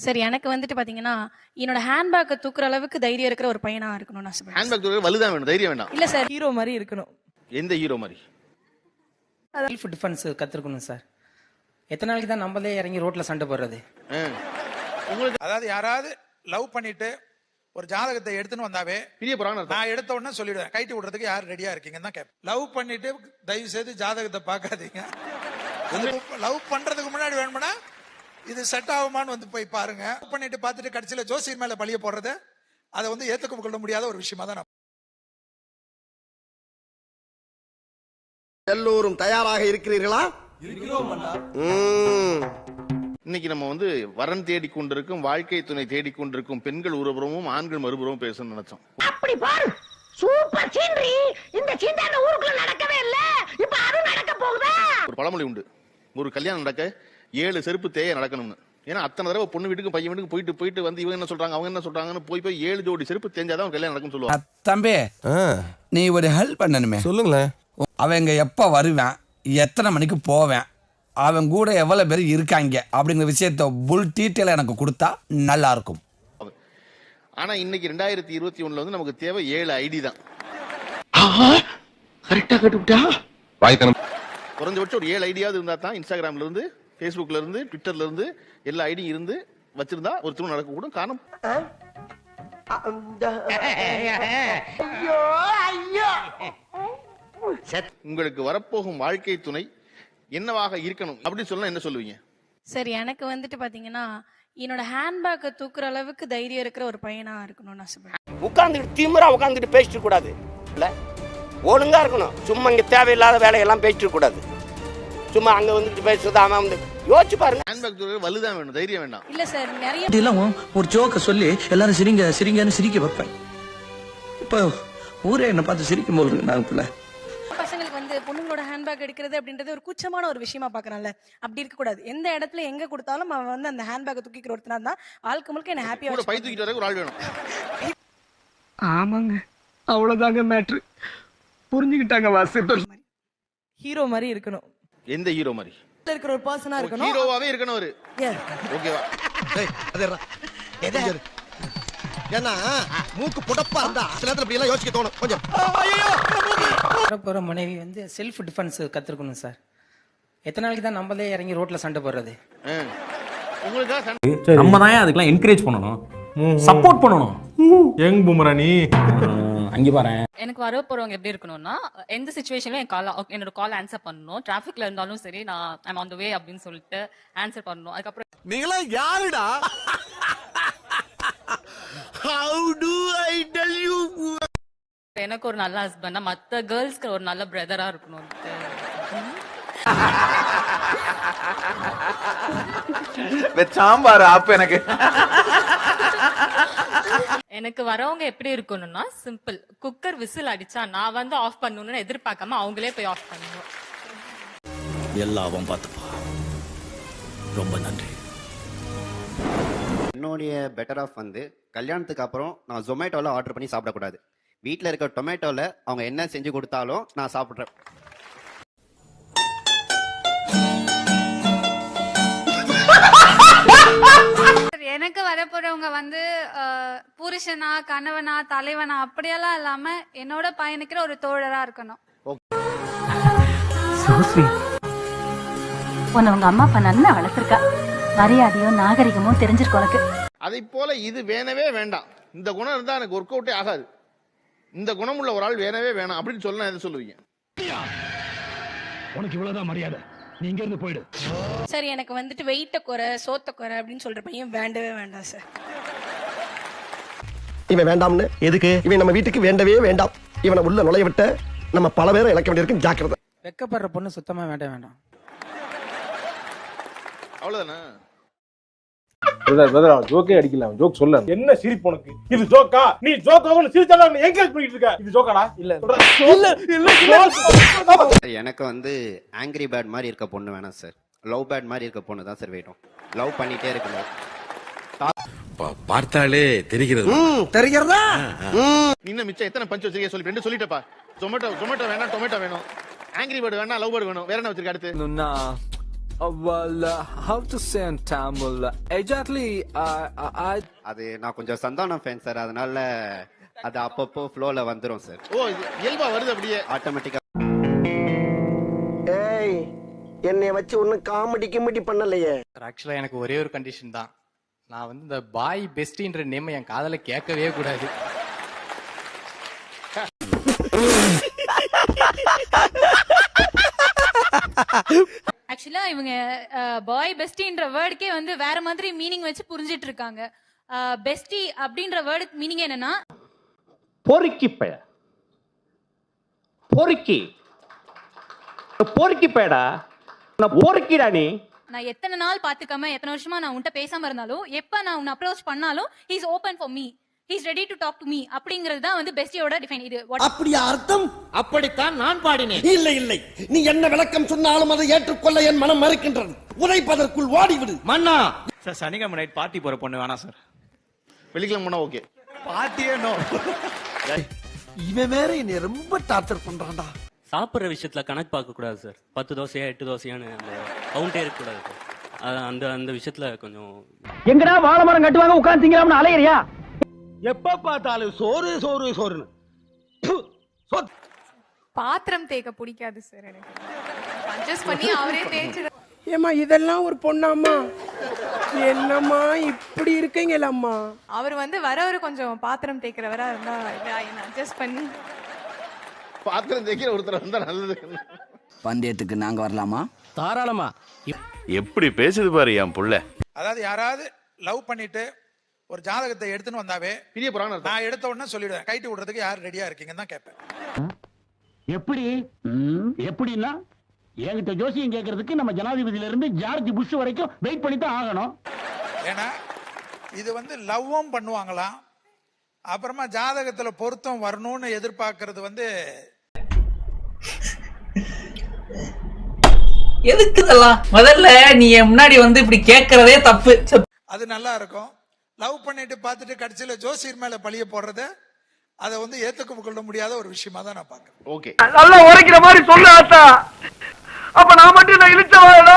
சரி, எனக்கு வந்துட்டு பாத்தீங்கன்னா, என்னோட ஹேண்ட்பேக்க தூக்குற அளவுக்கு தைரியம் இருக்கிற ஒரு பையனா இருக்கணும்னு ஆசைப்படுறேன். ஹேண்ட்பேக் தூக்க வலுதான் வேணும், தைரியம் வேண்டாம். இல்ல சார். ஹீரோ மாதிரி இருக்கணும். எந்த ஹீரோ மாதிரி? செல்ஃப் டிஃபென்ஸ் கத்துக்கணும் சார். எத்தனை நாளைக்கு தான் நம்மளே இறங்கி ரோட்ல சண்டை போடுறது? உங்களுக்கு அதாவது யாராவது லவ் பண்ணிட்டு ஒரு ஜாதகத்தை எடுத்துன்னு வந்தாவே பிரிய போறாங்க நான் எடுத்த உடனே சொல்லிடுவேன், கைட்டு விடுறதுக்கு யார் ரெடியா இருக்கீங்கன்னு தான் கேட்பேன். லவ் பண்ணிட்டு தயவு செய்து ஜாதகத்தை பார்க்காதீங்க. லவ் பண்றதுக்கு முன்னாடி வேணும்னா இது செட் ஆகுமான்னு வந்து போய் பாருங்க. லவ் பண்ணிட்டு பார்த்துட்டு கடைசியில ஜோசியர் மேல பழிய போடுறது அதை வந்து ஏத்துக்க கொள்ள முடியாத ஒரு விஷயமா தான் நான். எல்லோரும் தயாராக இருக்கிறீர்களா? இன்னைக்கு நம்ம வந்து வரன் தேடிக்கொண்டிருக்கும், வாழ்க்கை துணை தேடிக்கொண்டிருக்கும் பெண்கள் ஒருபுறமும் ஆண்கள் மறுபுறமும் பேசணும்னு நினைச்சோம். அப்படி பாரு, சூப்பர் சீனரி. இந்த சீன் அந்த ஊருக்குள்ள நடக்கவே இல்ல, இப்ப அது நடக்க போகுதா? ஒரு பழமொழி உண்டு, ஒரு கல்யாணம் நடக்க 7 செருப்பு தேய நடக்கணும்னு. ஏன்னா அத்தனை தடவை பொண்ணு வீட்டுக்கு பையன் வீட்டுக்கு போயிட்டு போயிட்டு வந்து இவங்க என்ன சொல்றாங்க அவங்க என்ன சொல்றாங்கன்னு போய் 7 ஜோடி செருப்பு தேஞ்சாதான் கல்யாணம் நடக்கும்னு சொல்லுவாங்க. தம்பி, நீ ஒரு ஹெல்ப் பண்ணணுமே. சொல்லுங்களேன். அவங்க எப்ப வருவேன், எத்தனை மணிக்கு போவேன், அவன் கூட எவ்வளவு பேர் இருக்காங்க அப்படிங்கிற விஷயத்த புல் டீட்டெயிலா எனக்கு கொடுத்தா நல்லா இருக்கும். ஆனா இன்னைக்கு 2021 வந்து நமக்கு தேவை 7 ஐடி தான். கரெக்டா கட்டுட்டா குறைஞ்சபட்சம் ஒரு 7 ஐடியாவது இருந்தா தான் இன்ஸ்டாகிராம்ல இருந்து, பேஸ்புக்ல இருந்து, ட்விட்டர்ல இருந்து எல்லா ஐடியும் இருந்து வச்சிருந்தா ஒரு திருமணம் நடக்க கூடும். காரணம் உங்களுக்கு வரப்போகும் வாழ்க்கை துணை என்னவாக இருக்கணும் அப்படின்னு சொன்னா என்ன சொல்லுவீங்க? சரி, எனக்கு வந்துட்டு பாத்தீங்கன்னா, என்னோட ஹேண்ட்பேக்க தூக்குற அளவுக்கு தைரியம் இருக்கிற ஒரு பையனா இருக்கணும்னு ஆசைப்படுறேன். உட்காந்துட்டு திமிரா உட்காந்துட்டு பேசிட்டு கூடாது, இல்ல ஒழுங்கா இருக்கணும். சும்மா இங்க தேவையில்லாத வேலையெல்லாம் பேசிட்டு கூடாது. சும்மா அங்க வந்துட்டு பேசுறது அவன் வந்து யோசிச்சு பாருங்க. ஹேண்ட்பேக் தூக்க வலுதான் வேணும், தைரியம் வேண்டாம். இல்ல சார், நிறைய ஒரு ஜோக்க சொல்லி எல்லாரும் சிரிங்க சிரிங்கன்னு சிரிக்க வைப்பேன். இப்ப ஊரே என்ன பார்த்து சிரிக்கும் போது நான் பசங்களுக்கு வந்து பொண்ணுங்களோட ஹேண்ட்பேக் எடுக்கிறது அப்படின்றது ஒரு கூச்சமான ஒரு விஷயமா பாக்குறான்ல. அப்படி இருக்க கூடாது. எந்த இடத்துல எங்க கொடுத்தாலும் அவன் வந்து அந்த ஹேண்ட்பேக்கை தூக்கிக்கிற ஒருத்தனா தான் வாழ்க்கை முழுக்க என்ன ஹாப்பியா கூட பை தூக்கிட்டு வர ஒரு ஆள் வேணும். ஆமாங்க, அவ்வளவுதாங்க மேட்ரு. புரிஞ்சுக்கிட்டாங்க வாசிப்பர். ஹீரோ மாதிரி இருக்கணும். எந்த ஹீரோ மாதிரி? இருக்கிற ஒரு பர்சனா இருக்கணும். ஹீரோவாவே இருக்கணும் அவரு. ஓகேவா? ஏன்னா மூக்கு புடப்பா இருந்தா சில நேரத்துல இப்படி எல்லாம் யோசிக்க தோணும் கொஞ்சம். போற மனைவி வந்து செல்ஃப் டிஃபென்ஸ் கத்துக்கணும் சார். எத்தனை நாளைக்கு தான் நம்மளே இறங்கி ரோட்ல சண்டை போடுறது? உங்களுக்கு நம்ம தான் அதுக்கெல்லாம் என்கரேஜ் பண்ணணும், சப்போர்ட் பண்ணணும். யங் பூமரா நீ அங்கே பாரு. எனக்கு வர போறவங்க எப்படி இருக்கணும்னா, எந்த சிச்சுவேஷன்ல என்னோட கால் ஆன்சர் பண்ணணும். டிராஃபிக்ல இருந்தாலும் சரி, நான் ஐம் ஆன் தி வே அப்படின்னு சொல்லிட்டு ஆன்சர் பண்ணணும். அதுக்கப்புறம் நீங்களா யாருடா? How do I tell you? எனக்கு ஒரு நல்ல ஹஸ்பண்டா, மத்த கேர்ள்ஸ்க்கு ஒரு நல்ல பிரதரா இருக்கணும். சாம்பார் ஆப் எனக்கு எனக்கு வரவங்க எப்படி இருக்கணும்னா, சிம்பிள். குக்கர் விசில் அடிச்சா நான் வந்து ஆஃப் பண்ணணும்னு எதிர்பார்க்காம அவங்களே போய் ஆஃப் பண்ணணும். எல்லாவும் பார்த்துப்பா. ரொம்ப நன்றி. என்னுடைய பெட்டர் ஆஃப் வந்து கல்யாணத்துக்கு அப்புறம் நான் ஜொமேட்டோல ஆர்டர் பண்ணி சாப்பிடக்கூடாது. வீட்டில் இருக்க டொமேட்டோல அவங்க என்ன செஞ்சு கொடுத்தாலும் நான் சாப்பிட்றேன். எனக்கு வரப்போறவங்க வந்து புருஷனா, கணவனா, தலைவனா அப்படியெல்லாம் இல்லாம என்னோட பயணிக்கிற ஒரு தோழரா இருக்கணும். உங்க அம்மா அப்பா நல்லா வளர்த்திருக்கா. மரியாதையும் நாகரிகமும் தெரிஞ்சிருக்கு உனக்கு. அதை போல இது வேணவே வேண்டாம், இந்த குணம் இருந்தா எனக்கு ஒர்க் அவுட்டே ஆகாது, இந்த குணம் உள்ள ஒரு ஆள் வேணவே வேணாம் அப்படின்னு சொல்ல எதை சொல்லுவீங்க? உனக்கு இவ்வளவுதான் மரியாதை, நீ இங்க இருந்து போயிடு. சரி, எனக்கு வந்துட்டு வெயிட்ட குறை, சோத்த குறை அப்படின்னு சொல்ற பையன் வேண்டவே வேண்டாம் சார். இவன் வேண்டாம்னு எதுக்கு? இவன் நம்ம வீட்டுக்கு வேண்டவே வேண்டாம். இவனை உள்ள நுழைய விட்ட நம்ம பல பேரை இழக்க வேண்டியிருக்கு, ஜாக்கிரதை. வெக்கப்படுற பொண்ணு சுத்தமா வேண்டாம். அவ்வளவுதானே? ஜோக்கே அடிக்கலாம், ஜோக் சொல்ல என்ன சிரிப்பு உனக்கு? இது ஜோக்கா? நீ ஜோக்காக சிரிச்சாலும் என்கரேஜ் பண்ணிட்டு இருக்க. இது ஜோக்காடா? இல்ல. எனக்கு வந்து ஆங்கிரி பேர்ட் மாதிரி இருக்க பொண்ணு வேணாம் சார். லவ் பேர்ட் மாதிரி இருக்க பொண்ணு தான் சார் வேணும். லவ் பண்ணிட்டே இருக்கணும். பார்த்தாலே தெரிகிறது. தெரிகிறதா? இன்னும் மிச்சம் எத்தனை பஞ்ச் வச்சிருக்கே சொல்லி ரெண்டு சொல்லிட்டப்பா. ஜொமேட்டோ வேணாம், டொமேட்டோ வேணும், ஆங்கிரி பேர்ட் வேணாம், லவ் பேர்ட் வேணும். வேற என்ன வச்சிருக்க அடுத்து? How to say in Tamil? Exactly, அது நான் கொஞ்சம் சந்தானம் ஃபேன் சார், அதனால அது அப்பப்போ ஃப்ளோல வந்துரும் சார். ஓ இது இயல்பா வருது அப்படியே ஆட்டோமேட்டிக்கா. ஏய் என்னைய வச்சு ஒன்னும் காமெடி கிமெடி பண்ணலையே. ஆக்சுவலா எனக்கு ஒரே ஒரு கண்டிஷன் தான். நான் வந்து இந்த பாய் பெஸ்டின்ற நேம் என் காதல கேட்கவே கூடாது. ஆக்சுவலா இவங்க பாய் பெஸ்டின்ற வேர்டுக்கே வந்து வேற மாதிரி மீனிங் வச்சு புரிஞ்சிட்டு இருக்காங்க. பெஸ்டி அப்படின்ற வேர்டு மீனிங் என்னன்னா பொறுக்கி பய, பொறுக்கி பொறுக்கி பயடா, பொறுக்கிடா நீ. நான் எத்தனை நாள் பாத்துக்காம எத்தனை வருஷமா நான் உன்கிட்ட பேசாம இருந்தாலும் எப்ப நான் உன்னை அப்ரோச் பண்ணாலும் he is open for me, he is ready to talk to me அப்படிங்கிறது தான் வந்து பெஸ்டியோட டிஃபைன். இது அப்படியா அர்த்தம்? அப்படித்தான் நான் பாடினேன். இல்லை இல்லை, நீ என்ன விளக்கம் சொன்னாலும் அதை ஏற்றுக்கொள்ள என் மனம் மறுக்கின்றது. உதைப்பதற்குள் வாடிவிடு மன்னா சார். சனிக்கிழமை நைட் பார்ட்டி போற பொண்ணு வேணாம் சார். வெள்ளிக்கிழமை போனா ஓகே. பார்ட்டியே நோ. இவன் வேற என்னை ரொம்ப டார்ச்சர் பண்றான்டா. சாப்பிட்ற விஷயத்துல கணக்கு பார்க்க கூடாது சார். 10 தோசையா 8 தோசையான்னு அந்த கவுண்டே இருக்க கூடாது சார். அந்த விஷயத்துல கொஞ்சம். எங்கடா வாழை மரம் கட்டுவாங்க உட்கார்ந்து திங்கலாம்னு அலையறியா? எப்ப பார்த்தாலும் சோறு சோறு சோறுன்னு. பாத்திரம் தேய்க்க பிடிக்காது சார் எனக்கு. அட்ஜஸ்ட் பண்ணி அவரே தேய்ச்சிரு. ஏமா இதெல்லாம் ஒரு பொண்ணாம்மா, என்னம்மா இப்படி இருக்கீங்களம்மா? அவர் வந்து வரவர் கொஞ்சம் பாத்திரம் தேய்க்கிறவரா இருந்தா அட்ஜஸ்ட் பண்ணி. பாத்திரம் தேய்க்கிற ஒருத்தர் வந்தா நல்லது. பந்தயத்துக்கு நாங்க வரலாமா? தாராளமா. எப்படி பேசுது பாரு என் புள்ள. அதாவது யாராவது லவ் பண்ணிட்டு ஒரு ஜாதகத்தை எடுத்துன்னு வந்தாவே பிரிய போறாங்க. நான் எடுத்த உடனே சொல்லிடுவேன், கைட்டு விடுறதுக்கு யார் ரெடியா இருக்கீங்கன்னு தான் கேட்பேன். எப்படி எப்படின்னா என்கிட்ட ஜோசியம் கேட்கறதுக்கு நம்ம ஜனாதிபதியில இருந்து ஜார்ஜ் புஷ் வரைக்கும் வெயிட் பண்ணி தான் ஆகணும். ஏன்னா இது வந்து லவ்வும் பண்ணுவாங்களாம், அப்புறமா ஜாதகத்துல பொருத்தம் வரணும்னு எதிர்பார்க்கறது வந்து எதுக்கு இதெல்லாம்? முதல்ல நீ முன்னாடி வந்து இப்படி கேட்கறதே தப்பு. அது நல்லா இருக்கும். லவ் பண்ணிட்டு பார்த்துட்டு கடைசியில ஜோசியர் மேல பழிய போடுறத அதை வந்து ஏத்துக்க கொள்ள முடியாத ஒரு விஷயமா தான் நான் பாக்குறேன். ஓகே, நல்லா உரைக்கிற மாதிரி சொல்லு ஆத்தா. அப்ப நான் மட்டும் நான் இழுச்சவாடா.